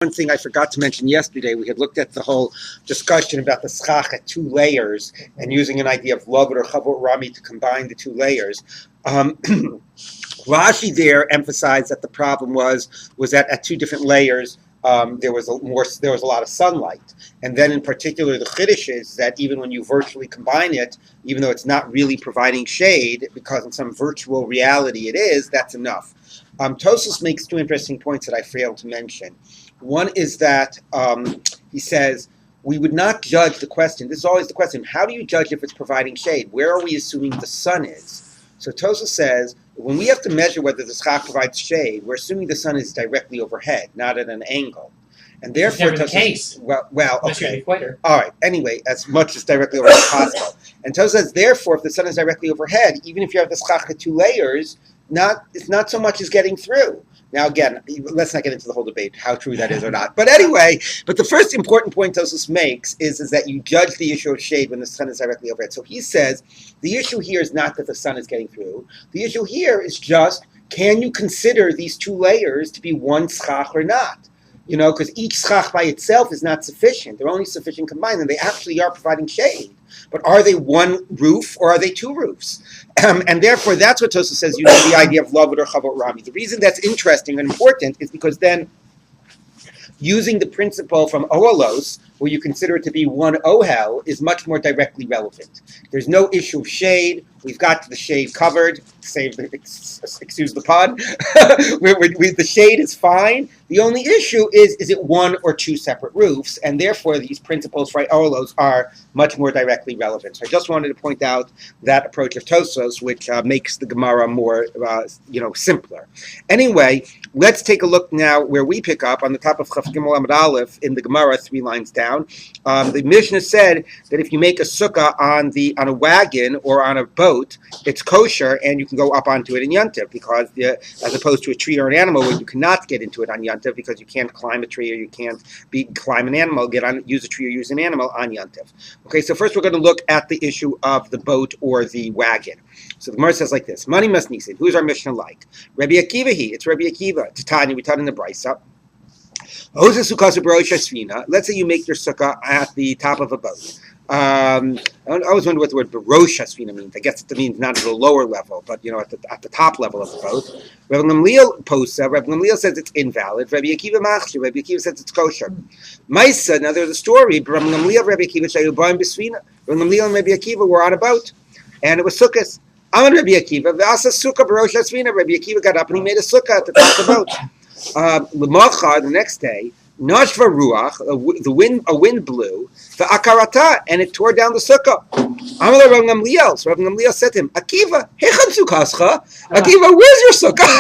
One thing I forgot to mention yesterday, we had looked at the whole discussion about the Succah at 2 layers and using an idea of Lovud or Chavot Rami to combine the 2 layers. Rashi there emphasized that the problem was that at 2 different layers there was a lot of sunlight, and then in particular the Chiddush is that even when you virtually combine it, even though it's not really providing shade, because in some virtual reality it is, that's enough. Tosfos makes 2 interesting points that I failed to mention. One is that he says we would not judge the question. This is always the question: how do you judge if it's providing shade? Where are we assuming the sun is? So Tosfos says, when we have to measure whether the Succah provides shade, we're assuming the sun is directly overhead, not at an angle. And therefore, it's never the case. Well, okay. All right. Anyway, as much as directly overhead as possible. And Tosfos says, therefore, if the sun is directly overhead, even if you have the Succah at 2 layers, it's not so much as getting through. Now, again, let's not get into the whole debate how true that is or not. But anyway, the first important point Tosfos makes is that you judge the issue of shade when the sun is directly overhead. So he says the issue here is not that the sun is getting through. The issue here is just, can you consider these 2 layers to be one Succah or not? Because each Succah by itself is not sufficient. They're only sufficient combined, and they actually are providing shade. But are they one roof or are they 2 roofs? And therefore, that's what Tosfos says, the idea of Lovud or Chavot Rami. The reason that's interesting and important is because then, using the principle from Ohalos, where you consider it to be one Ohel, is much more directly relevant. There's no issue of shade. We've got the shade covered. Excuse the pun. The shade is fine. The only issue is it 1 or 2 separate roofs, and therefore these principles for Ohalos are much more directly relevant. So I just wanted to point out that approach of Tosfos, which makes the Gemara more, simpler. Anyway, let's take a look now where we pick up on the top of Chaf Gimel Amud Aleph in the Gemara, 3 lines down. The Mishnah said that if you make a sukkah on a wagon or on a boat, it's kosher and you can go up onto it in Yontif, because as opposed to a tree or an animal where you cannot get into it on Yontif because you can't climb a tree or you can't climb an animal, use a tree or use an animal on Yontif. Okay, so first we're going to look at the issue of the boat or the wagon. So the Gemara says like this: Mani Masnisin. Who's our Mishnah like? Rabbi Akiva. It's Rabbi Akiva. Titania, we taught in the Brisa. Let's say you make your sukkah at the top of a boat. I always wonder what the word Barosh Hasfina means. I guess it means not at a lower level, but at the top level of the boat. Rabbi Gamliel says it's invalid. Rabbi Akiva Machshir. Rabbi Akiva says it's kosher. Maisa, now there's a story. Rabbi Gamliel, Rabbi Akiva, Rabbi Gamliel and Rabbi Akiva were on a boat, and it was sukkahs. I'm Rabbi Akiva. V'asa sukkah Barosh Hasfina. Rabbi Akiva got up and he made a sukkah at the top of the boat. The next day, Nashva Ruach, a wind blew, the Akarata, and it tore down the sukkah. Amar Rav Gamliel. So Rav Gamliel said to him, Akiva, hechan sukkascha? Akiva, where's your sukkah?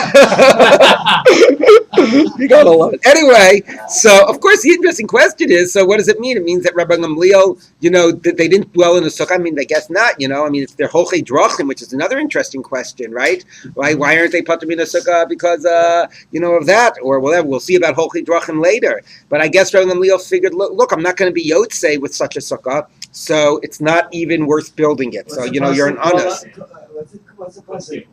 You gotta love it. Anyway, so of course the interesting question is, so what does it mean? It means that Rabbi Gamliel, they didn't dwell in the sukkah. I mean, I guess not. It's their holchei drachim, which is another interesting question, right? Why aren't they patur in the sukkah because of that, or whatever? We'll see about holchei drachim later. But I guess Rabbi Gamliel figured, look, I'm not going to be yotzei with such a sukkah, so it's not even worth building it. So you're an honest. What's the question?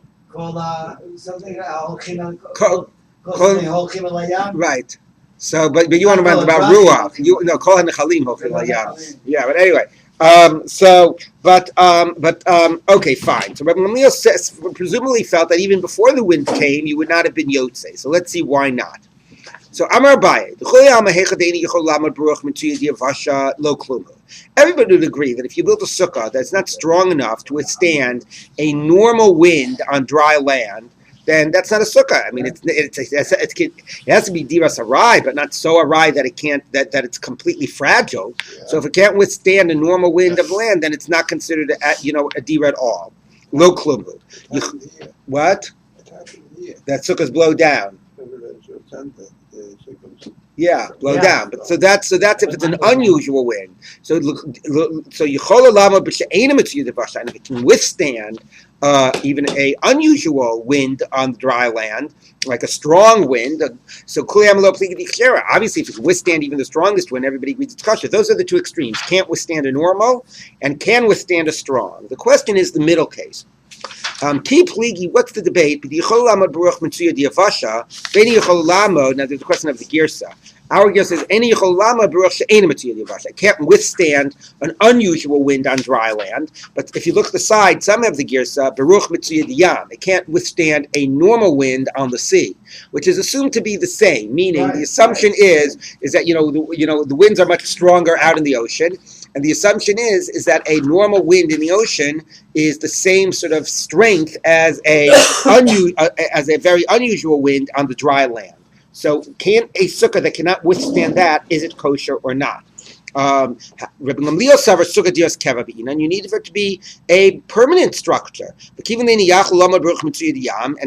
Right. So, but you want to know about ruach? Kol hanechalim holchim layam. Yeah, but anyway. Okay, fine. So Rabbi Gamliel presumably felt that even before the wind came, you would not have been yotzei. So let's see why not. So Amar Abaye, everybody would agree that if you build a sukkah that's not strong enough to withstand a normal wind on dry land, then that's not a sukkah. I mean, it has to be diras arai, but not so arai that it can't that it's completely fragile. Yeah. So if it can't withstand a normal wind of land, then it's not considered a dira at all. Lo klumu. What? That sukkahs blow down. Yeah, blow down. But so that's if it's an unusual wind. So yichol lama b'she'ena mitzuyah devasha, and if it can withstand even a unusual wind on dry land, like a strong wind. So obviously, if it can withstand even the strongest wind, everybody agrees it's kosher. Those are the 2 extremes: can't withstand a normal, and can withstand a strong. The question is the middle case. What's the debate? Now there's a question of the girsa. Our guess is any cholama baruch she'ena mitzuyah yavasha. It can't withstand an unusual wind on dry land. But if you look at the side, some have the girsa baruch mitzuyah yam. It can't withstand a normal wind on the sea, which is assumed to be the same. Meaning, the assumption is that the winds are much stronger out in the ocean. And the assumption is that a normal wind in the ocean is the same sort of strength as a very unusual wind on the dry land. So, can a sukkah that cannot withstand that, is it kosher or not? Rabbi Gamliel says sukkah diras keva be'inan. You need for it to be a permanent structure. And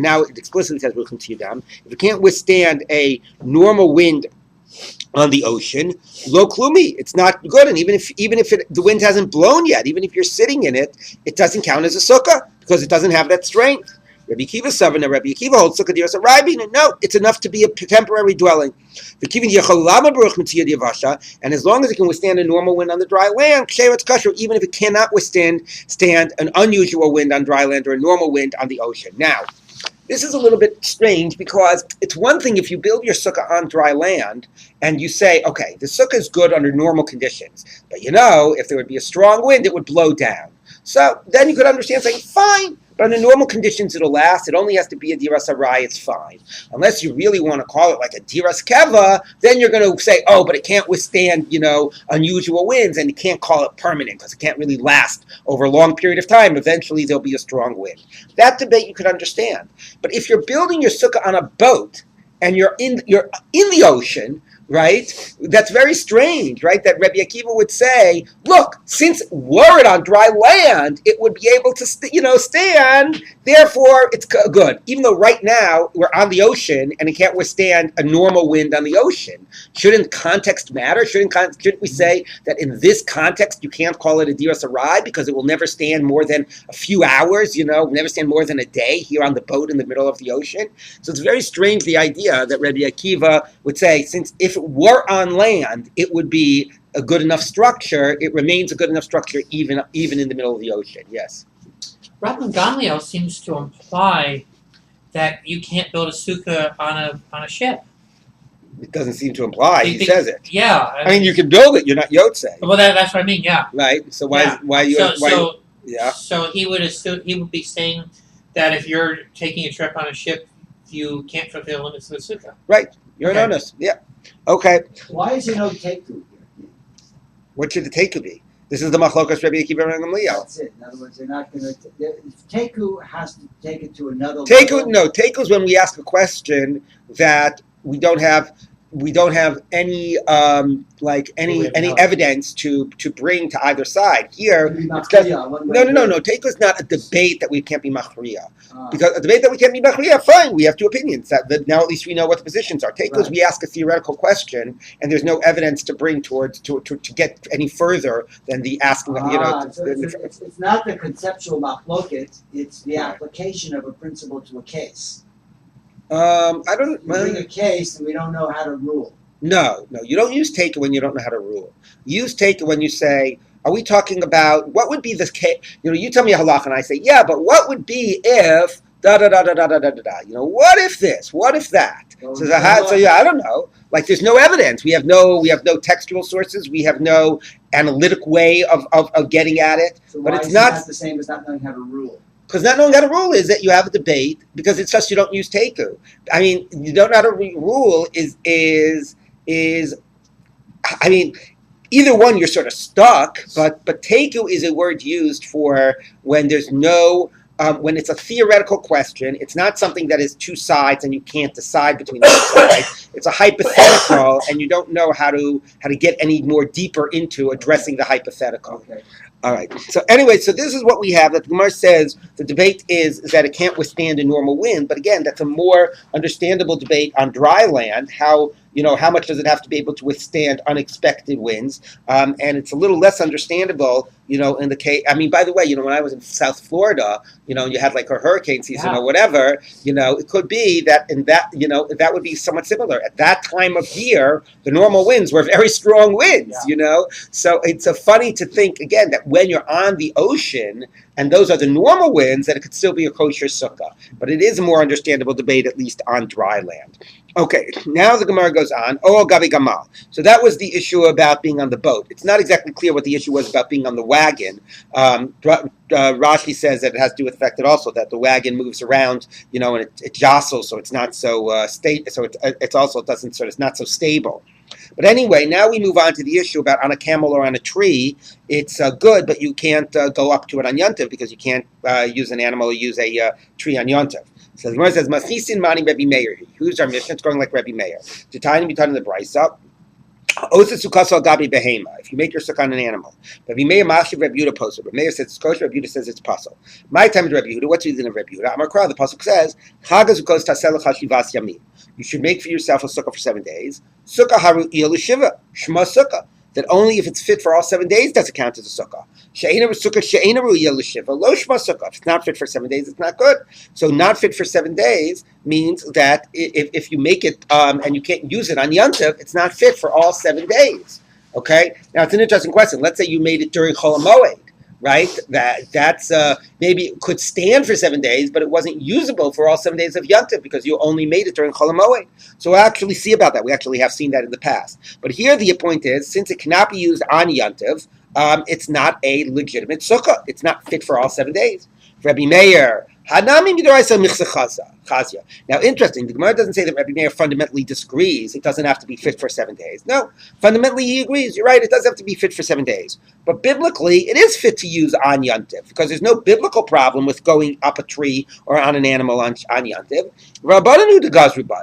now it explicitly says baruch mitzuyah yam. If it can't withstand a normal wind on the ocean, lo klumi, it's not good. And even if the wind hasn't blown yet, even if you're sitting in it, it doesn't count as a sukkah because it doesn't have that strength. Rabbi Akiva Savana, Rabbi Akiva holds sukkah diras Rabbi. No, it's enough to be a temporary dwelling. And as long as it can withstand a normal wind on the dry land, it's kosher, even if it cannot withstand an unusual wind on dry land or a normal wind on the ocean. Now, this is a little bit strange because it's one thing if you build your sukkah on dry land and you say, okay, the sukkah is good under normal conditions, but if there would be a strong wind, it would blow down. So then you could understand saying, fine, but under normal conditions it'll last. It only has to be a diras arai, it's fine. Unless you really want to call it like a diras keva, then you're going to say, oh, but it can't withstand, unusual winds, and you can't call it permanent because it can't really last over a long period of time. Eventually there'll be a strong wind. That debate you could understand. But if you're building your sukkah on a boat and you're in the ocean, right? That's very strange, right? That Rabbi Akiva would say, look, since were it on dry land, it would be able to, stand, therefore it's good. Even though right now we're on the ocean and it can't withstand a normal wind on the ocean. Shouldn't context matter? Shouldn't we say that in this context you can't call it a diras arai because it will never stand more than a few hours, never stand more than a day here on the boat in the middle of the ocean? So it's very strange, the idea that Rabbi Akiva would say, since if it were on land, it would be a good enough structure. It remains a good enough structure even in the middle of the ocean. Yes. Rabbi Gamliel seems to imply that you can't build a sukkah on a ship. It doesn't seem to imply. He says it. Yeah. I mean, you can build it. You're not yotzei. Well, that's what I mean. Yeah. Right. So why? Yeah. So he would be saying that if you're taking a trip on a ship, you can't fulfill the limits of the sukkah. Right. You're an honest. Yeah. Okay. Why is there no teku here? What should the teku be? This is the machlokas Rabbi Akiva and Gamliel. That's it. In other words, they're not going to. Teku has to take it to another level. Teku is when we ask a question that we don't have any any evidence to bring to either side. Here, no. Teku is not a debate that we can't be machriya. Because a debate that we can't be machriya, fine, we have two opinions. That now at least we know what the positions are. Teku is we ask a theoretical question and there's no evidence to bring towards to get any further than the asking. So it's not the conceptual machloket; it's the application of a principle to a case. I don't. You bring a case and we don't know how to rule. No, you don't use take it when you don't know how to rule. You use take it when you say, are we talking about, what would be this case? You tell me a halach and I say, yeah, but what would be if, da-da-da-da-da-da-da-da? What if this? What if that? I don't know. Like, there's no evidence. We have no textual sources. We have no analytic way of getting at it. So but why it's is not that the same as not knowing how to rule? Because not knowing how to rule is that you have a debate because it's just you don't use teku. I mean, you don't know how to rule is I mean, either one you're sort of stuck. But teku is a word used for when there's no when it's a theoretical question. It's not something that is two sides and you can't decide between the two sides. It's a hypothetical and you don't know how to get any more deeper into addressing the hypothetical. Okay. All right. So anyway, this is what we have. That the Gemara says the debate is that it can't withstand a normal wind. But again, that's a more understandable debate on dry land. How much does it have to be able to withstand unexpected winds? And it's a little less understandable, in the case. I mean, by the way, when I was in South Florida, you had like a hurricane season or whatever. It could be that that would be somewhat similar. At that time of year, the normal winds were very strong winds. So it's funny to think again that when you're on the ocean and those are the normal winds, that it could still be a kosher sukkah. But it is a more understandable debate, at least on dry land. Okay, now the Gemara goes on. Oh, Gabi Gamal. So that was the issue about being on the boat. It's not exactly clear what the issue was about being on the wagon. Rashi says that it has to do with the fact that also that the wagon moves around, and it jostles, so it's not so So it's also it doesn't sort of it's not so stable. But anyway, now we move on to the issue about on a camel or on a tree. It's good, but you can't go up to it on Yontiv because you can't use an animal or use a tree on Yontiv. So the Gemara says, "Machisin mani Rabbi Meir." Who's our mission? It's going like Rabbi Meir. To tie him, you tie in the brisa. Osa sukkah al gabi behema. If you make your sukkah on an animal, Rabbi Meir mashiv Rabbi Yehuda posel. Rabbi Meir says it's kosher. Rabbi Yehuda says it's pasul. My time is Rabbi Yehuda. What's the reason of Rabbi Yehuda? Amar Kra, the pasuk says, "Chagas ukos tasel chashivas yamim." You should make for yourself a sukkah for 7 days. Sukkah haru shiva shma sukkah. That only if it's fit for all 7 days does it count as a sukkah. She'eina sukkah she'eina ru'iyah l'shiva lo shma sukkah. If it's not fit for 7 days, it's not good. So not fit for 7 days means that if you make it and you can't use it on Yontiv, it's not fit for all 7 days. Okay. Now it's an interesting question. Let's say you made it during Chol HaMoed, right? That's maybe it could stand for 7 days, but it wasn't usable for all 7 days of Yontiv because you only made it during Chol HaMoed. So we'll actually see about that. We actually have seen that in the past. But here the point is, since it cannot be used on Yontiv, it's not a legitimate sukkah. It's not fit for all 7 days. Rabbi Meir, Hanami midoraisa michsa chazia. Now, interesting. The Gemara doesn't say that Rabbi Meir fundamentally disagrees. It doesn't have to be fit for 7 days. No, fundamentally he agrees. You're right. It does have to be fit for 7 days. But biblically, it is fit to use on Yontiv because there's no biblical problem with going up a tree or on an animal on Yontiv.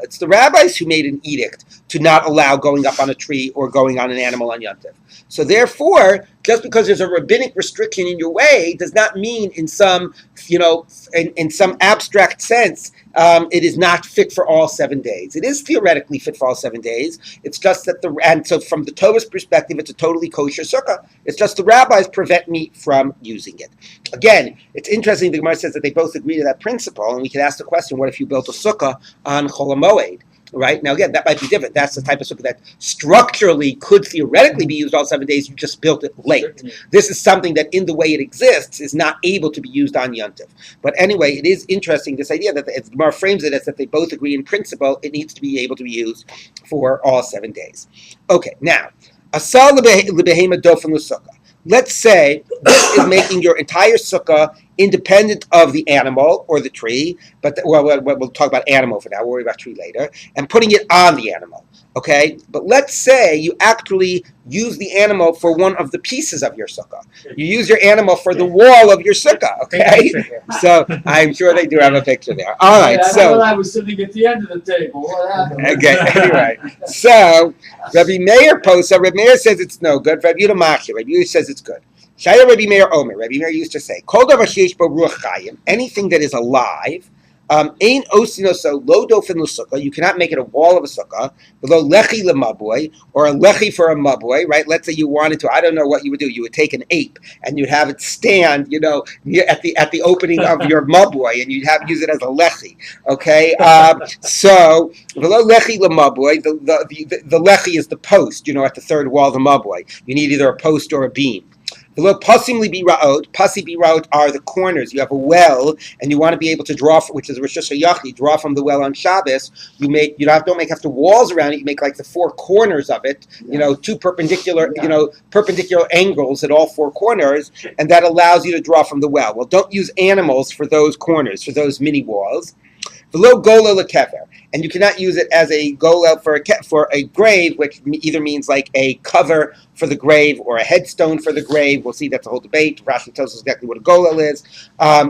It's the rabbis who made an edict to not allow going up on a tree or going on an animal on Yontiv. So therefore, just because there's a rabbinic restriction in your way does not mean in some, in some abstract sense, it is not fit for all 7 days. It is theoretically fit for all 7 days. It's just that and so from the Torah's perspective, it's a totally kosher sukkah. It's just the rabbis prevent me from using it. Again, it's interesting. The Gemara says that they both agree to that principle, and we can ask the question: what if you built a sukkah on Chol HaMoed? Right? Now, again, that might be different. That's the type of sukkah that structurally could theoretically be used all 7 days. You just built it late. This is something that, in the way it exists, is not able to be used on Yontiv. But anyway, it is interesting, this idea that the Gemara frames it as that they both agree in principle, it needs to be able to be used for all 7 days. Okay, now, asal lebehema dofen l'sukkah. Let's say this is making your entire sukkah independent of the animal or the tree, but we'll talk about animal for now. We'll worry about tree later, and putting it on the animal. Okay, but let's say you actually use the animal for one of the pieces of your sukkah. You use your animal for the wall of your sukkah. Okay, so I'm sure they do have a picture there. All right, so I was sitting at the end of the table. What happened? Okay, anyway, so Rabbi Meir posa. Rabbi Meir says it's no good. Rabbi Yehuda machir. Rabbi Yehuda says it's good. Shaya Rabbi Meir Omer. Rabbi Meir used to say, "Kol davar sheish bo ruach chayim." Anything that is alive. Ein osinoso lo dofen l'sukkah. You cannot make it a wall of a sukkah. Below lechi lemaboy or a lechi for a maboy, right? Let's say you wanted to. I don't know what you would do. You would take an ape and you'd have it stand, at the opening of your maboy, and you'd use it as a lechi. Okay, so below lechi lemaboy, the lechi is the post. At the third wall of the maboy, you need either a post or a beam. Below pasim libiraot, pasi biraot are the corners. You have a well, and you want to be able to draw, which is Rosh Hashanah, draw from the well on Shabbos. Don't make after walls around it. You make like the four corners of it. Two perpendicular, perpendicular angles at all four corners, and that allows you to draw from the well. Well, don't use animals for those corners, for those mini walls. Below gola lekever, and you cannot use it as a gola for a grave, which either means like a cover for the grave or a headstone for the grave. We'll see that's a whole debate. Rashi tells us exactly what a gola is.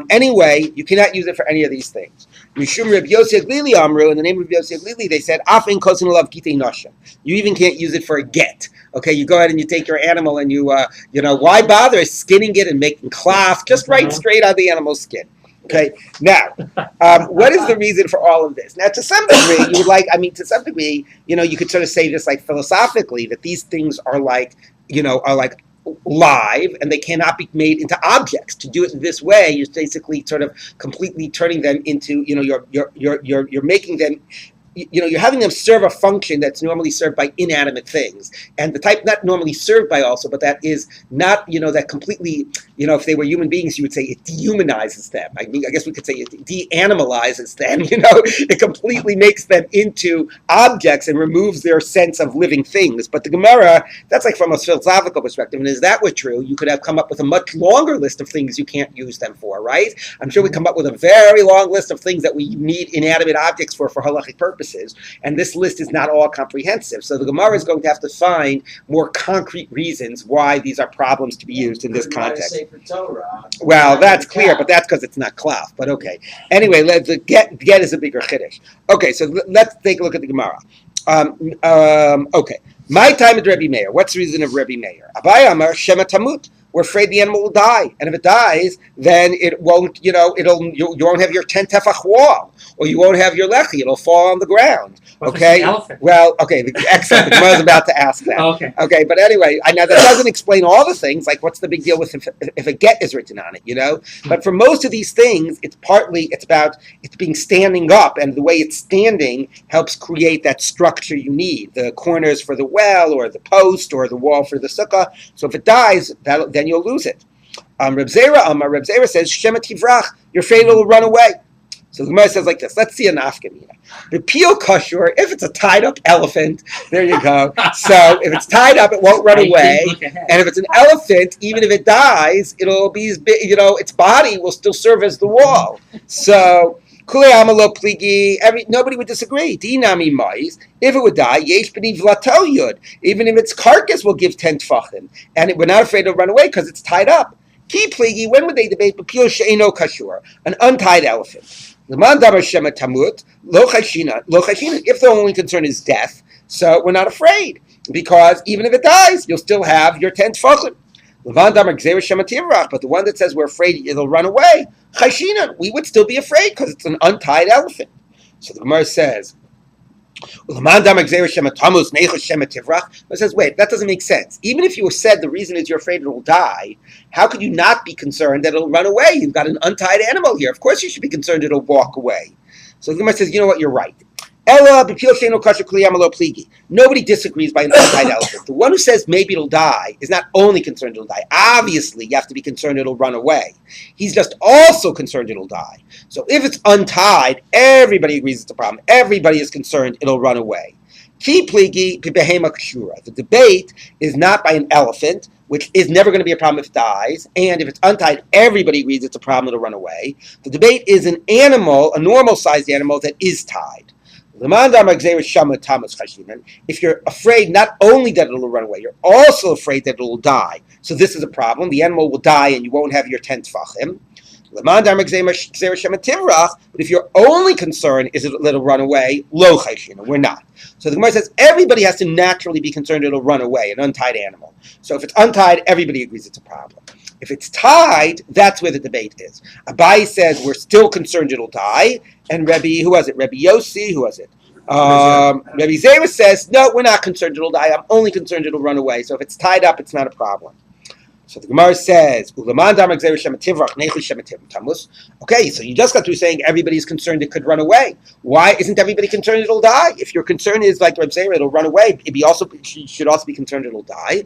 Anyway, you cannot use it for any of these things. Mishum Reb Yossi Aglili Amru, in the name of Yossi Aglili, they said afin kosin olav gitei nosha. You even can't use it for a get. Okay, you go ahead and you take your animal and you why bother skinning it and making cloth? Just right straight on the animal's skin. Okay, now, what is the reason for all of this? Now, to some degree, you could sort of say this like philosophically, that these things are like live and they cannot be made into objects. To do it in this way, you're basically sort of completely turning them into, you're making them you're having them serve a function that's normally served by inanimate things, and the type not normally served by also, but that is not, that completely, if they were human beings, you would say it dehumanizes them. I guess we could say it de-animalizes them. It completely makes them into objects and removes their sense of living things. But the Gemara, that's like from a philosophical perspective, and is that were true, you could have come up with a much longer list of things you can't use them for, right? I'm sure we come up with a very long list of things that we need inanimate objects for halachic purposes, and this list is not all comprehensive. So the Gemara is going to have to find more concrete reasons why these are problems to be used in this context. Well, that's clear, but that's because it's not klaf. But okay. Anyway, the get is a bigger chiddush. Okay, so let's take a look at the Gemara. Okay. My time at Rabbi Meir. What's the reason of Rabbi Meir? Abai Amar Shema Tamut. We're afraid the animal will die, and if it dies, then it won't. You won't have your 10 tefach wall, or you won't have your lechi. It'll fall on the ground. Okay. Well, okay. Excellent. I was about to ask that. Okay. Okay, but anyway, I know that doesn't explain all the things. Like, what's the big deal with if a get is written on it? But for most of these things, it's about it's being standing up, and the way it's standing helps create that structure you need. The corners for the well, or the post, or the wall for the sukkah. So if it dies, then you'll lose it. Reb Zera says, Shema tivrach, you're afraid it will run away. So the Gemara says like this. Let's see a nafkamina. The peel kashur, if it's a tied up elephant, there you go. So if it's tied up, it won't run away. And if it's an elephant, even if it dies, it'll be its body will still serve as the wall. So nobody would disagree. Dinami mais. If it would die, yesh b'ni vlatel yud. Even if its carcass will give 10 tfachim, and we're not afraid to run away because it's tied up. Ki pligi. When would they debate? B'pil she'eno kashur, an untied elephant. L'man damar shema tamut lo chashina. If the only concern is death, so we're not afraid because even if it dies, you'll still have your 10 tfachim. L'man damar gzeira shema tivrach. But the one that says we're afraid it'll run away, chashina, we would still be afraid because it's an untied elephant. So the Gemara says, it says, wait, that doesn't make sense. Even if you said the reason is you're afraid it will die, how could you not be concerned that it'll run away? You've got an untied animal here. Of course you should be concerned it'll walk away. So the Gemara says, you know what, you're right. Nobody disagrees by an untied elephant. The one who says maybe it'll die is not only concerned it'll die. Obviously, you have to be concerned it'll run away. He's just also concerned it'll die. So if it's untied, everybody agrees it's a problem. Everybody is concerned it'll run away. The debate is not by an elephant, which is never going to be a problem if it dies, and if it's untied, everybody agrees it's a problem it'll run away. The debate is an animal, a normal-sized animal that is tied. If you're afraid not only that it'll run away, you're also afraid that it'll die. So this is a problem. The animal will die and you won't have your 10 tfachim. But if your only concern is that it'll run away, we're not. So the Gemara says everybody has to naturally be concerned it'll run away, an untied animal. So if it's untied, everybody agrees it's a problem. If it's tied, that's where the debate is. Abai says we're still concerned it'll die, and Rabbi, who was it? Rabbi Yossi, who was it? Rabbi Zera says, no, we're not concerned it'll die. I'm only concerned it'll run away. So if it's tied up, it's not a problem. So the Gemara says, okay, so you just got through saying everybody's concerned it could run away. Why isn't everybody concerned it'll die? If your concern is like Rabbi Zera, it'll run away, you should also be concerned it'll die.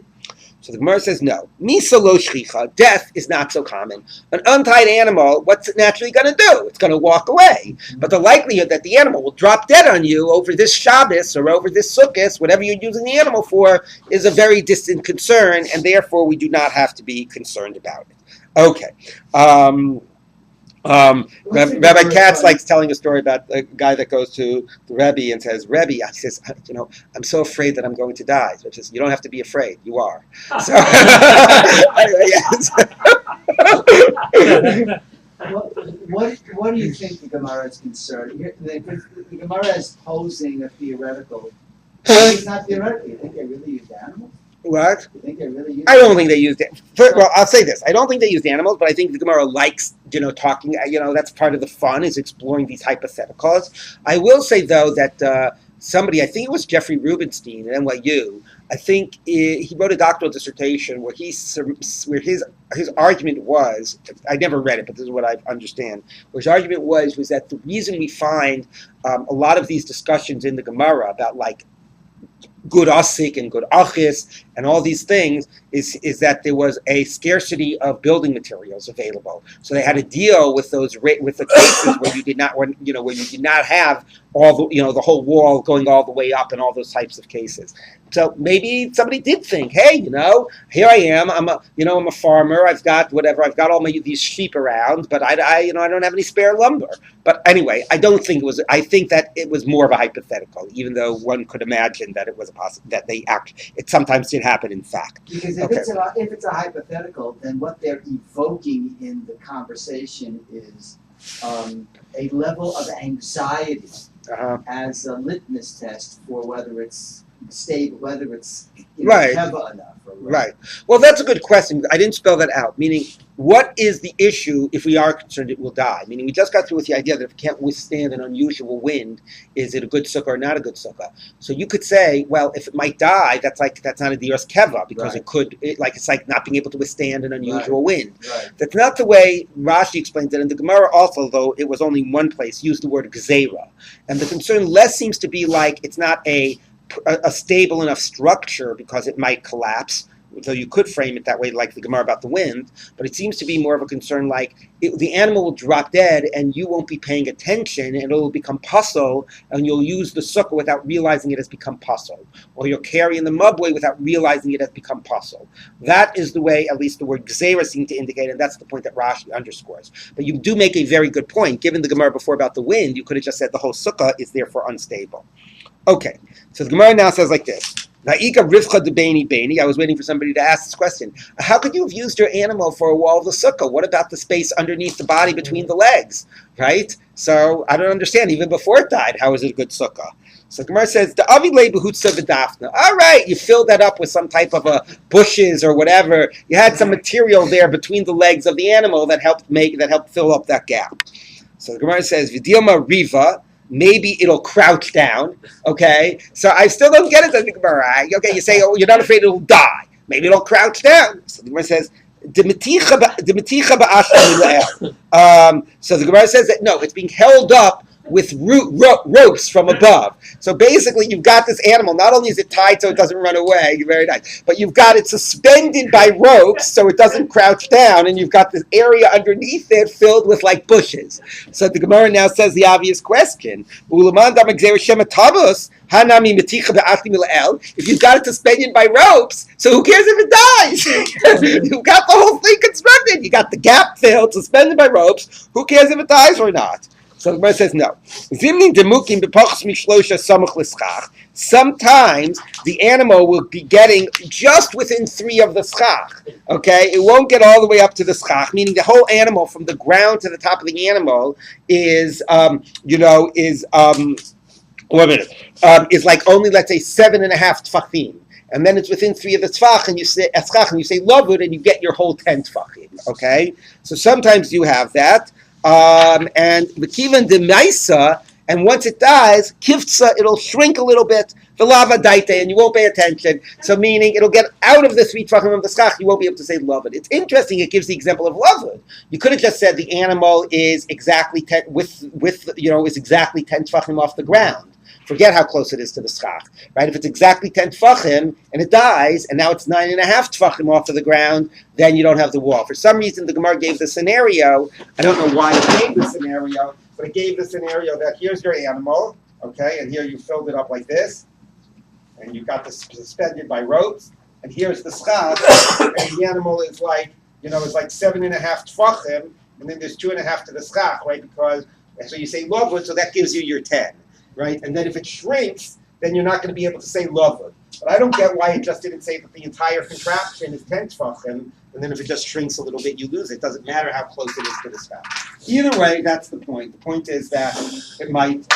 So the Gemara says no. Misa lo shchicha, death is not so common. An untied animal, what's it naturally going to do? It's going to walk away. But the likelihood that the animal will drop dead on you over this Shabbos or over this Sukkah, whatever you're using the animal for, is a very distant concern, and therefore we do not have to be concerned about it. Okay. Rabbi Katz likes telling a story about the guy that goes to the Rabbi and says, Rabbi, he says, I'm so afraid that I'm going to die. Which is, you don't have to be afraid. You are. So, anyway, yes. What do you think the Gemara is concerned? The Gemara is posing a theoretical. It's not theoretical. You think they really use animals? What? You think they really use? I don't think they used it. Well, I'll say this: I don't think they used animals, but I think the Gemara likes, talking. That's part of the fun is exploring these hypotheticals. I will say though that somebody, I think it was Jeffrey Rubenstein at NYU. I think he wrote a doctoral dissertation where his his argument was, I never read it, but this is what I understand. His argument was that the reason we find a lot of these discussions in the Gemara about like good asik and good achis and all these things is that there was a scarcity of building materials available. So they had to deal with those with the cases where you did not where you did not have all the the whole wall going all the way up and all those types of cases. So maybe somebody did think, hey, here I am. I'm a farmer. I've got all these sheep around, but I don't have any spare lumber. But anyway, I don't think it was. I think that it was more of a hypothetical, even though one could imagine that it was that it sometimes did happen in fact. Because if it's a hypothetical, then what they're evoking in the conversation is a level of anxiety as a litmus test for whether it's stable, whether it's right heavy enough. Right. Well, that's a good question. I didn't spell that out. Meaning, what is the issue if we are concerned it will die? Meaning, we just got through with the idea that if it can't withstand an unusual wind, is it a good sukkah or not a good sukkah? So you could say, well, if it might die, that's not a diras keva because it's like not being able to withstand an unusual wind. Right. That's not the way Rashi explains it. And the Gemara also, though it was only in one place, used the word gzeira. And the concern less seems to be like it's not a stable enough structure because it might collapse, though you could frame it that way like the Gemara about the wind, but it seems to be more of a concern like the animal will drop dead and you won't be paying attention and it'll become puzzle and you'll use the sukkah without realizing it has become puzzle, or you'll carry in the mudway without realizing it has become puzzle. That is the way at least the word gzeira seemed to indicate, and that's the point that Rashi underscores. But you do make a very good point. Given the Gemara before about the wind, you could have just said the whole sukkah is therefore unstable. Okay, so the Gemara now says like this. Na'ika rivcha debeini beini. I was waiting for somebody to ask this question. How could you have used your animal for a wall of the sukkah? What about the space underneath the body between the legs, right? So I don't understand. Even before it died, how is it a good sukkah? So Gemara says, the avilei behutza v'dafna. All right, you filled that up with some type of bushes or whatever. You had some material there between the legs of the animal that helped fill up that gap. So the Gemara says, v'dilma riva. Maybe it'll crouch down, okay? So I still don't get it, the Gemara. Okay, you say, oh, you're not afraid it'll die. Maybe it'll crouch down. So the Gemara says, so the Gemara says that, no, it's being held up with ropes from above. So basically, you've got this animal. Not only is it tied so it doesn't run away, very nice, but you've got it suspended by ropes so it doesn't crouch down, and you've got this area underneath it filled with like bushes. So the Gemara now says the obvious question: if you've got it suspended by ropes, so who cares if it dies? You've got the whole thing constructed. You got the gap filled, suspended by ropes. Who cares if it dies or not? So the Gemara says no. Sometimes the animal will be getting just within 3 of the schach. Okay, it won't get all the way up to the schach, meaning the whole animal from the ground to the top of the animal is like only, let's say, 7.5 tfachim. And then it's within 3 of the tzfach, and you say lavud, and you get your whole 10 tfachim. Okay, so sometimes you have that. And the kivan de maisa, and once it dies, kivtsa, it'll shrink a little bit, the lava daite, and you won't pay attention. So meaning it'll get out of the 3 tefachim of the schach, you won't be able to say lavud. It's interesting, it gives the example of lavud. You could have just said the animal is exactly 10 is exactly 10 tefachim off the ground. Forget how close it is to the schach, right? If it's exactly 10 tefachim and it dies, and now it's 9.5 tefachim off of the ground, then you don't have the wall. For some reason, the Gemara gave the scenario. I don't know why it gave the scenario, but it gave the scenario that here's your animal, okay, and here you filled it up like this, and you got this suspended by ropes, and here's the schach, and the animal is like, it's like 7.5 tefachim, and then there's 2.5 to the schach, right? So you say lovud, so that gives you your 10. Right, and then if it shrinks, then you're not going to be able to say lavud. But I don't get why it just didn't say that the entire contraption is 10 tefachim, and then if it just shrinks a little bit, you lose it. It doesn't matter how close it is to the schach. Either way, that's the point. The point is that it might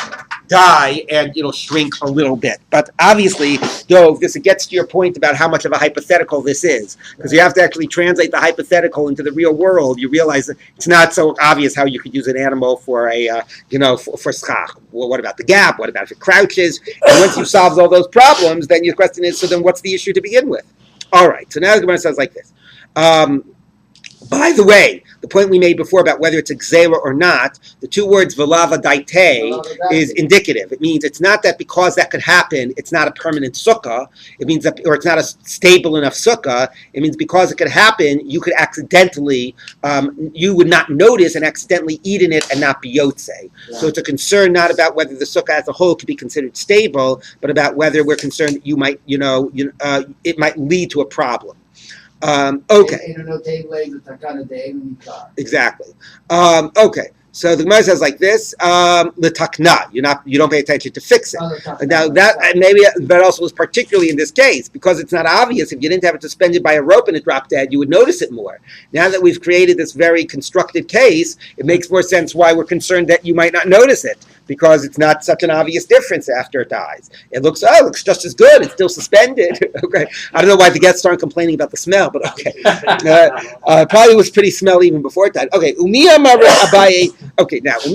die and it'll shrink a little bit. But obviously, though, this gets to your point about how much of a hypothetical this is, because you have to actually translate the hypothetical into the real world. You realize that it's not so obvious how you could use an animal for for schach. Well, what about the gap? What about if it crouches? And once you've solved all those problems, then your question is, so then what's the issue to begin with? All right, so now the Gemara says like this. By the way, the point we made before about whether it's a gzera or not, the two words velava daite is indicative. It means it's not that because that could happen, it's not a permanent sukkah. It means that, or it's not a stable enough sukkah. It means because it could happen, you could accidentally, you would not notice and accidentally eat in it and not be yotze. Right. So it's a concern not about whether the sukkah as a whole could be considered stable, but about whether we're concerned that you might, it might lead to a problem. Okay. Exactly. Okay. So the Gemara says like this: "L'takna." You don't pay attention to fix it. Now that maybe that also was particularly in this case because it's not obvious. If you didn't have it suspended by a rope and it dropped dead, you would notice it more. Now that we've created this very constructed case, it makes more sense why we're concerned that you might not notice it because it's not such an obvious difference after it dies. It looks just as good. It's still suspended. Okay. I don't know why the guests aren't complaining about the smell, but okay. Probably was pretty smelly even before it died. Okay. Okay, now, does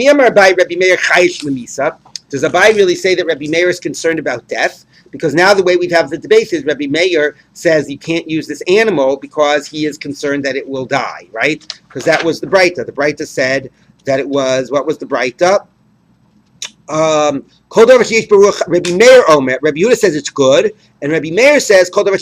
Abai really say that Rabbi Meir is concerned about death? Because now the way we have the debate is Rabbi Meir says you can't use this animal because he is concerned that it will die, right? Because that was the Breita. The Breita said that it was, what was the Breita? Rabbi Meir Omer. Rabbi Yehuda says it's good, and Rabbi Meir says etc.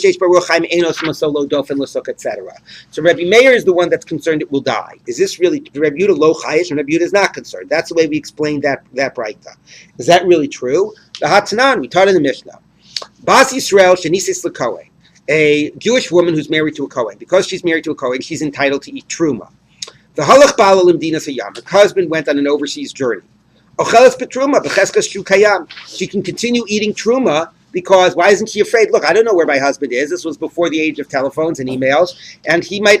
So Rabbi Meir is the one that's concerned it will die. Is this really Rabbi Yehuda lo chayish, and Rabbi Yehuda is not concerned? That's the way we explained that Breita. Is that really true? The Hatanan we taught in the Mishnah. Bas Yisrael shenisis lekohen, a Jewish woman who's married to a Kohen. Because she's married to a Kohen, she's entitled to eat truma. The halach bala limdinas hayam. Her husband went on an overseas journey. She can continue eating truma because why isn't she afraid? Look, I don't know where my husband is. This was before the age of telephones and emails, and he might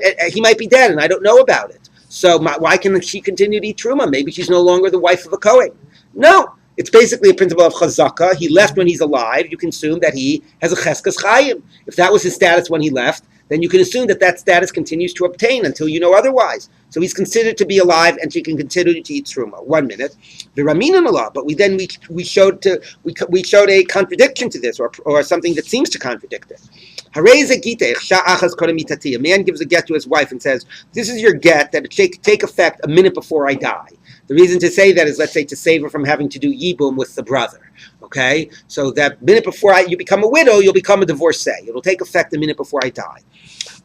be dead, and I don't know about it. So why can she continue to eat truma? Maybe she's no longer the wife of a Kohen. No, it's basically a principle of chazaka. He left when he's alive. You can assume that he has a cheskas chayim. If that was his status when he left, then you can assume that status continues to obtain until you know otherwise. So he's considered to be alive, and she can continue to eat truma. 1 minute, the Ramin Allah. But we showed a contradiction to this, or something that seems to contradict it. A man gives a get to his wife and says, "This is your get that take effect a minute before I die." The reason to say that is, let's say, to save her from having to do yibum with the brother. Okay, so that minute before you become a widow, you'll become a divorcee. It'll take effect a minute before I die.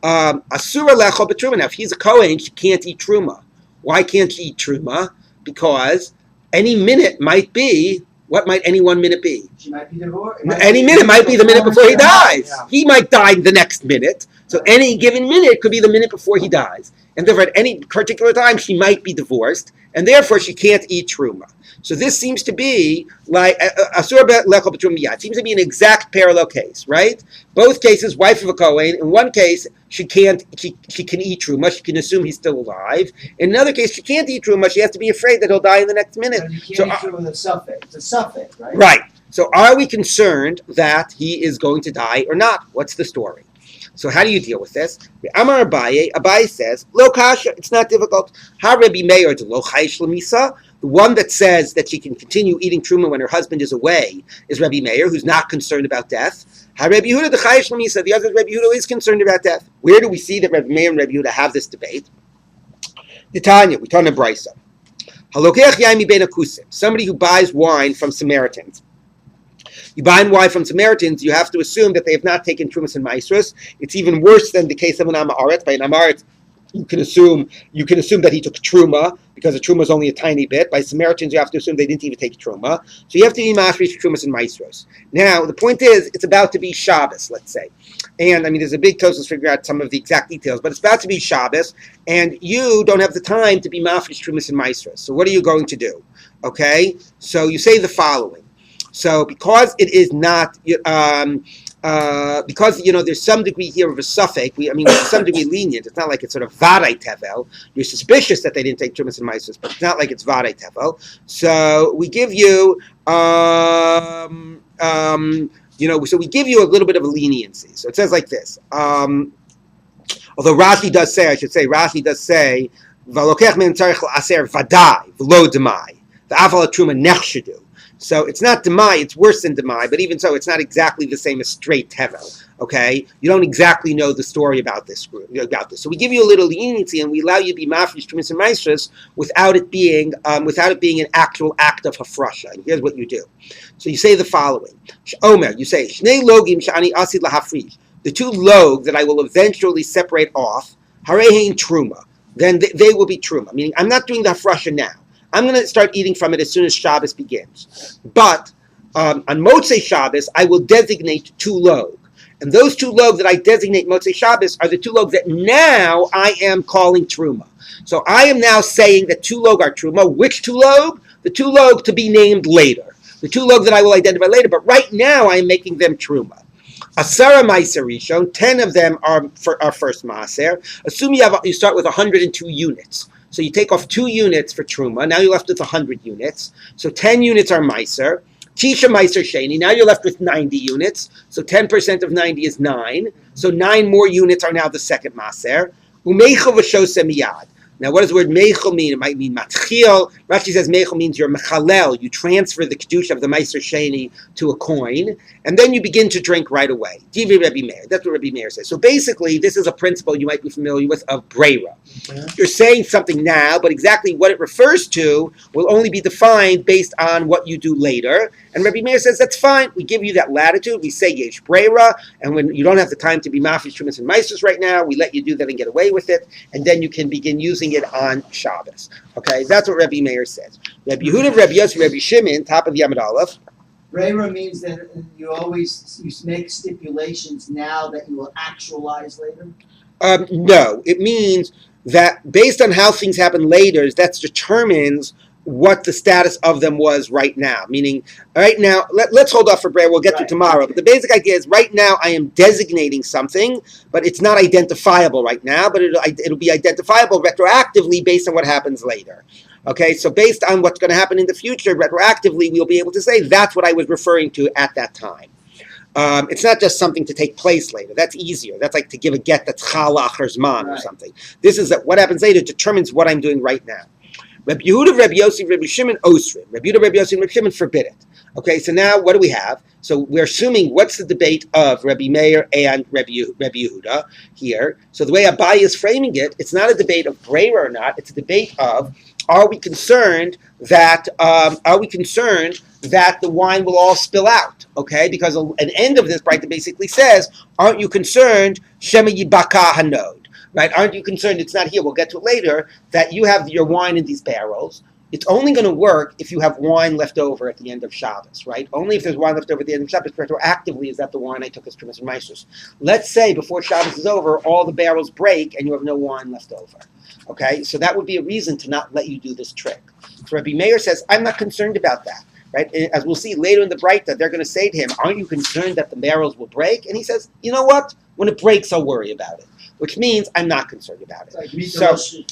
Asura lechol b'truma. Now, if he's a Kohen, she can't eat truma. Why can't she eat truma? Because any minute might be. What might any 1 minute be? She might be divorced. Any minute might be the minute before he dies. Yeah. He might die the next minute. So any given minute could be the minute before he dies. And therefore, at any particular time, she might be divorced, and therefore she can't eat truma. So this seems to be like asur lechol b'truma. It seems to be an exact parallel case, right? Both cases, wife of a Kohen. In one case, she can eat truma. She can assume he's still alive. In another case, she can't eat truma. She has to be afraid that he'll die in the next minute. And you can't eat truma with a suffix. It's a suffix, right? Right. So are we concerned that he is going to die or not? What's the story? So how do you deal with this? Amar Abaye says, Lo kasha, it's not difficult. Ha Rabbi Meir de lo chayish lemisa. The one that says that she can continue eating truma when her husband is away is Rabbi Meir, who's not concerned about death. Ha Rabbi Yehuda de chayish lemisa. The other Rabbi Yehuda is concerned about death. Where do we see that Rabbi Meir and Rabbi Yehuda have this debate? Titania, we turn to Brisa. Halokech yaimi ben akusim. Somebody who buys wine from Samaritans. You buy wine from Samaritans, you have to assume that they have not taken Trumas and Maasros. It's even worse than the case of an Amaretz. By an Amaretz, you can assume that he took Truma, because the Truma is only a tiny bit. By Samaritans, you have to assume they didn't even take Truma. So you have to be Masrish, Trumas, and Maasros. Now, the point is, it's about to be Shabbos, let's say. And, there's a big toast to figure out some of the exact details, but it's about to be Shabbos, and you don't have the time to be Masrish, Trumas, and Maasros. So what are you going to do? Okay? So you say the following. So because it is not, because there's some degree here of a suffix. There's some degree lenient. It's not like it's sort of vadai tevel. You're suspicious that they didn't take Trumas and Maasros, but it's not like it's vadai tevel. So we give you, so we give you a little bit of a leniency. So it says like this. Although Rashi does say, Valokech men tzarich aser vadai v'lo demai the aval truma nechshedu. So it's not demai, it's worse than demai, but even so, it's not exactly the same as straight tevel. Okay, you don't exactly know the story about this group, So we give you a little leniency, and we allow you to be mafresh trumas and maestras without it being an actual act of hafrasha. And here's what you do. So you say the following: Omer, you say shnei logim shani asid lahafrish. The two log that I will eventually separate off, harehin truma. Then they will be truma. Meaning, I'm not doing the hafrasha now. I'm going to start eating from it as soon as Shabbos begins. But on Motzei Shabbos, I will designate two log. And those two log that I designate Motzei Shabbos are the two log that now I am calling truma. So I am now saying that two log are truma. Which two log? The two log to be named later. The two log that I will identify later. But right now I am making them truma. Asara Meiser Rishon, 10 of them are first Maaser. Assume you start with 102 units. So you take off 2 units for Truma. Now you're left with 100 units. So 10 units are Meiser. Tisha Meiser Sheni. Now you're left with 90 units. So 10% of 90 is 9. So 9 more units are now the second Maaser. Umeichel v'shoseh miyad. Now, what does the word meichel mean? It might mean matchil. Rashi says meichel means you're mechalel. You transfer the kedusha of the meiser sheni to a coin, and then you begin to drink right away. Divrei Rabbi Meir. That's what Rabbi Meir says. So basically, this is a principle you might be familiar with of breira. You're saying something now, but exactly what it refers to will only be defined based on what you do later. And Rabbi Meir says that's fine. We give you that latitude. We say yesh breira, and when you don't have the time to be mafresh trumas and meisters right now, we let you do that and get away with it, and then you can begin using it on Shabbos. Okay, that's what Rabbi Meir says. Rabbi Yehuda, Rabbi Yossi, Rabbi Shimon, top of Yamad Aleph. Breira means that you make stipulations now that you will actualize later? No, it means that based on how things happen later, that determines what the status of them was right now. Meaning, right now, let's hold off for bread. We'll get to tomorrow. Okay. But the basic idea is right now I am designating something, but it's not identifiable right now, but it'll be identifiable retroactively based on what happens later. Okay, so based on what's going to happen in the future, retroactively, we'll be able to say that's what I was referring to at that time. It's not just something to take place later. That's easier. That's like to give a get that's chalach or zman or something. This is that what happens later determines what I'm doing right now. Rabbi Yehuda, Rabbi Yossi, Rabbi Shimon, Osrim. Rabbi Yehuda, Rabbi Yossi, and Rabbi Shimon forbid it. Okay, so now what do we have? So we're assuming what's the debate of Rabbi Meir and Rabbi Yehuda here. So the way Abai is framing it, it's not a debate of breira or not. It's a debate of are we concerned that the wine will all spill out? Okay, because an end of this braita basically says, aren't you concerned shema yibaka hanod? Right? Aren't you concerned? It's not here. We'll get to it later. That you have your wine in these barrels. It's only going to work if you have wine left over at the end of Shabbos, right? Only if there's wine left over at the end of Shabbos. Retroactively, is that the wine I took as Trumas and Meisters? Let's say before Shabbos is over, all the barrels break and you have no wine left over. Okay, so that would be a reason to not let you do this trick. So Rabbi Meir says, I'm not concerned about that. Right? As we'll see later in the Braita, they're going to say to him, aren't you concerned that the barrels will break? And he says, you know what? When it breaks, I'll worry about it. Which means I'm not concerned about it.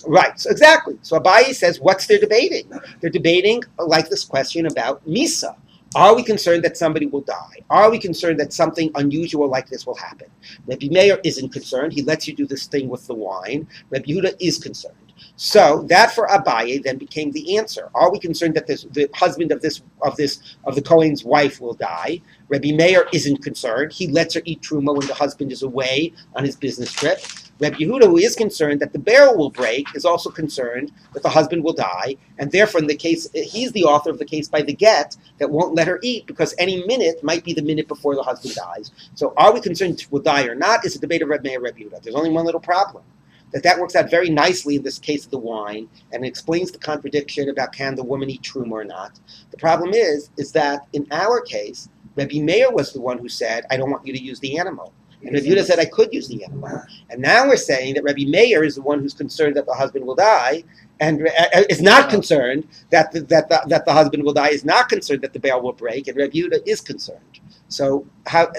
Right, so exactly. So Abaye says, what's they're debating? They're debating like this question about Misa. Are we concerned that somebody will die? Are we concerned that something unusual like this will happen? Rabbi Meir isn't concerned. He lets you do this thing with the wine. Rabbi Yehuda is concerned. So that for Abaye then became the answer. Are we concerned that the husband of the Kohen's wife will die? Rabbi Meir isn't concerned. He lets her eat truma when the husband is away on his business trip. Rabbi Yehuda, who is concerned that the barrel will break, is also concerned that the husband will die, and therefore in the case, he's the author of the case by the get that won't let her eat because any minute might be the minute before the husband dies. So are we concerned will die or not is a debate of Rabbi Meir and Rabbi Yehuda. There's only one little problem. That works out very nicely in this case of the wine, and it explains the contradiction about can the woman eat truma or not. The problem is that in our case, Rabbi Meir was the one who said, I don't want you to use the animal. And Rabbi Yehuda said, I could use the animal. And now we're saying that Rabbi Meir is the one who's concerned that the husband will die, and is not concerned that the husband will die, is not concerned that the barrel will break, and Rabbi Yehuda is concerned. So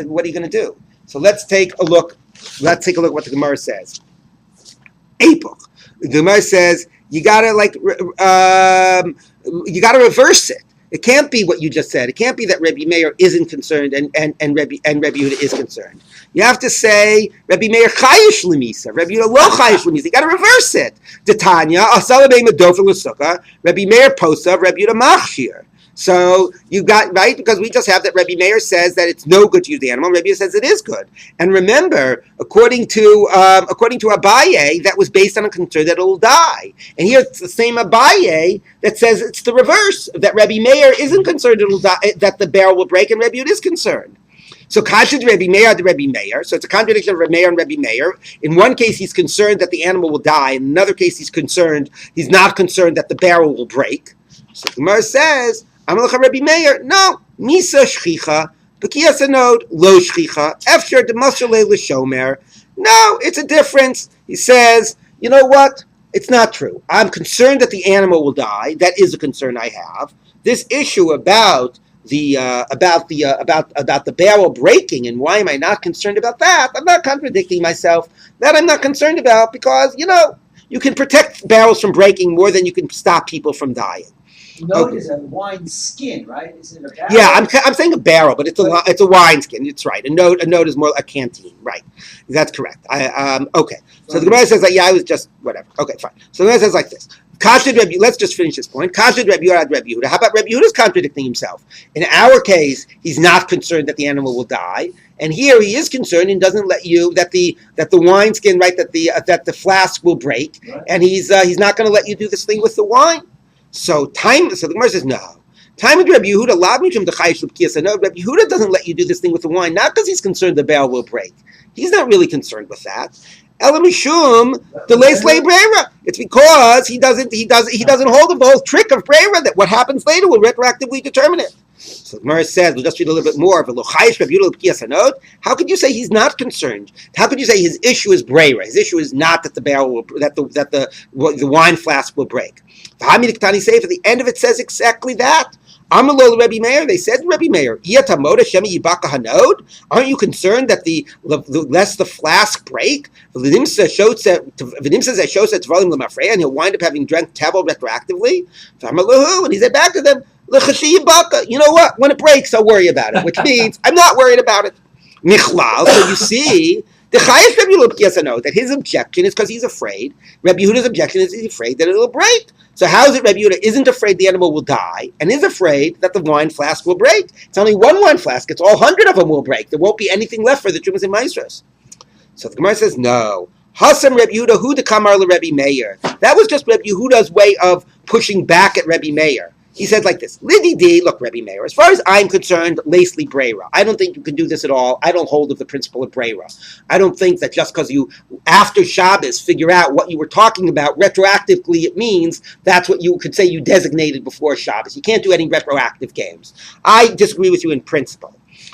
what are you going to do? So let's take a look what the Gemara says. April. The Gemara says you gotta reverse it. It can't be what you just said. It can't be that Rabbi Meir isn't concerned and Rabbi Yehuda is concerned. You have to say Rabbi Meir chayish lemisa, Rabbi Yehuda lo chayish lemisa. You got to reverse it. Detanya asala be'im adofel l'sukkah, Rabbi Meir posav, Rabbi Yehuda machshir. So you got, right? Because we just have that Rabbi Meir says that it's no good to use the animal. Rabbi Meir says it is good. And remember, according to Abaye, that was based on a concern that it will die. And here it's the same Abaye that says it's the reverse, that Rabbi Meir isn't concerned it will die, that the barrel will break, and Rabbi Yehuda is concerned. So Kashid Rabbi Meir to Rabbi Meir. So it's a contradiction of Rabbi Meir and Rabbi Meir. In one case, he's concerned that the animal will die. In another case, he's not concerned that the barrel will break. So the Gemara says, Amalcha Rabbi Meir, no, Misa Shchicha, B'kiyas Anod, Lo Shchicha, Efsher Demashalei L'Shomer. No, it's a difference. He says, you know what? It's not true. I'm concerned that the animal will die. That is a concern I have. This issue about the barrel breaking and why am I not concerned about that? I'm not contradicting myself. That I'm not concerned about because, you can protect barrels from breaking more than you can stop people from dying. Node is a wine skin, right? Is it a barrel? Yeah, I'm saying a barrel, but it's a wine skin. It's right. A node is more a canteen, right? That's correct. Okay. So the Gemara says that I was just whatever. Okay, fine. So the Gemara says like this. Let's just finish this point. Kashid Rabbi Yehuda. How about Rabbi Yehuda's contradicting himself? In our case, he's not concerned that the animal will die, and here he is concerned and doesn't let you that the wineskin, right? That the flask will break, right. And he's not going to let you do this thing with the wine. So the Gemara says no. Time with Rabbi Yehuda. No, Rabbi Yehuda doesn't let you do this thing with the wine, not because he's concerned the barrel will break. He's not really concerned with that. Elamishum delays lay brera. It's because he doesn't hold of the whole trick of brera that what happens later will retroactively determine it. So the Gemara says, we'll just read a little bit more. How could you say he's not concerned? How could you say his issue is brera? His issue is not that the barrel will, that the wine flask will break. For the end of it says exactly that. Amalol Rabbi Meir, they said Rabbi Meir, aren't you concerned that the lest the flask break? And he'll wind up having drank tevel retroactively. And he said back to them, you know what? When it breaks, I'll worry about it, which means I'm not worried about it. So you see, that his objection is because he's afraid. Rabbi Yehuda's objection is he's afraid that it'll break. So how is it Rabbi Yehuda isn't afraid the animal will die and is afraid that the wine flask will break? It's only one wine flask. It's all 100 of them will break. There won't be anything left for the Trumas and Maestros. So the Gemara says, no. Hasam Rabbi Yehuda, hu de kamar le Rabbi Meir. That was just Rabbi Yehuda's way of pushing back at Rabbi Meir. He said like this, Lididi, look, Rabbi Meir, as far as I'm concerned, lacely brera. I don't think you can do this at all. I don't hold of the principle of brera. I don't think that just because you, after Shabbos, figure out what you were talking about, retroactively it means that's what you could say you designated before Shabbos. You can't do any retroactive games. I disagree with you in principle.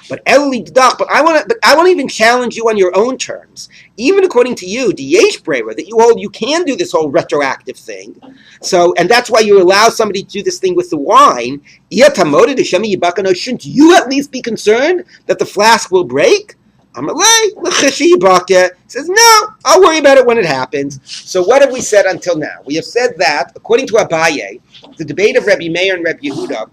But I want to even challenge you on your own terms. Even according to you, the yesh brera, that you hold you can do this whole retroactive thing. So, and that's why you allow somebody to do this thing with the wine. Shouldn't you at least be concerned that the flask will break? Says, no, I'll worry about it when it happens. So what have we said until now? We have said that, according to Abaye, the debate of Rabbi Meir and Rabbi Yehuda,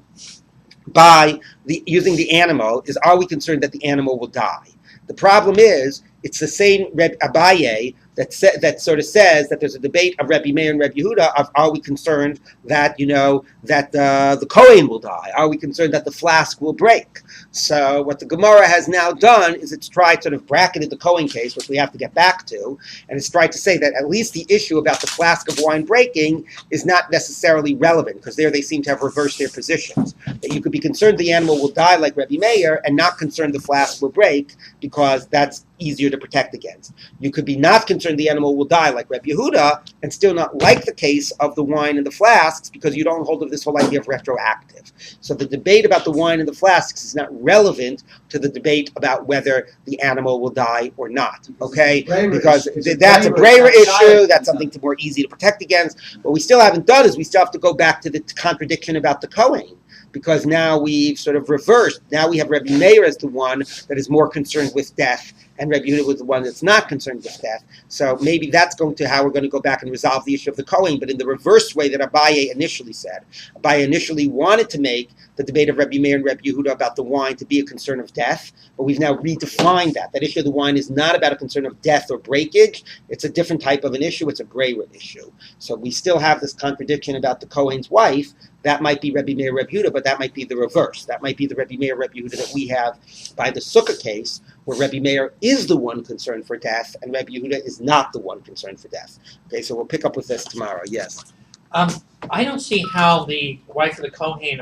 by using the animal is, are we concerned that the animal will die? The problem is, it's the same Abaye that sort of says that there's a debate of Rabbi Meir and Rabbi Yehuda of, are we concerned that the Kohen will die? Are we concerned that the flask will break? So what the Gemara has now done is it's tried sort of bracketed the Kohen case, which we have to get back to, and it's tried to say that at least the issue about the flask of wine breaking is not necessarily relevant, because there they seem to have reversed their positions. That you could be concerned the animal will die like Rabbi Meir and not concerned the flask will break, because that's easier to protect against. You could be not concerned the animal will die like Rabbi Yehuda and still not like the case of the wine and the flasks because you don't hold of this whole idea of retroactive. So the debate about the wine and the flasks is not relevant to the debate about whether the animal will die or not. Okay? Because that's a brera issue, that's something more easy to protect against. What we still haven't done is we still have to go back to the contradiction about the Kohen. Because now we've sort of reversed. Now we have Rabbi Meir as the one that is more concerned with death, and Rabbi Yehuda was the one that's not concerned with death. So maybe that's going to how we're going to go back and resolve the issue of the Kohen, but in the reverse way that Abaye initially said. Abaye initially wanted to make the debate of Rabbi Meir and Rabbi Yehuda about the wine to be a concern of death, but we've now redefined that. That issue of the wine is not about a concern of death or breakage. It's a different type of an issue. It's a brera issue. So we still have this contradiction about the Kohen's wife, that might be Rabbi Meir, Rabbi Yehuda, but that might be the reverse. That might be the Rabbi Meir, Rabbi Yehuda that we have by the Sukkah case, where Rabbi Meir is the one concerned for death, and Rabbi Yehuda is not the one concerned for death. Okay, so we'll pick up with this tomorrow. Yes. I don't see how the wife of the Kohen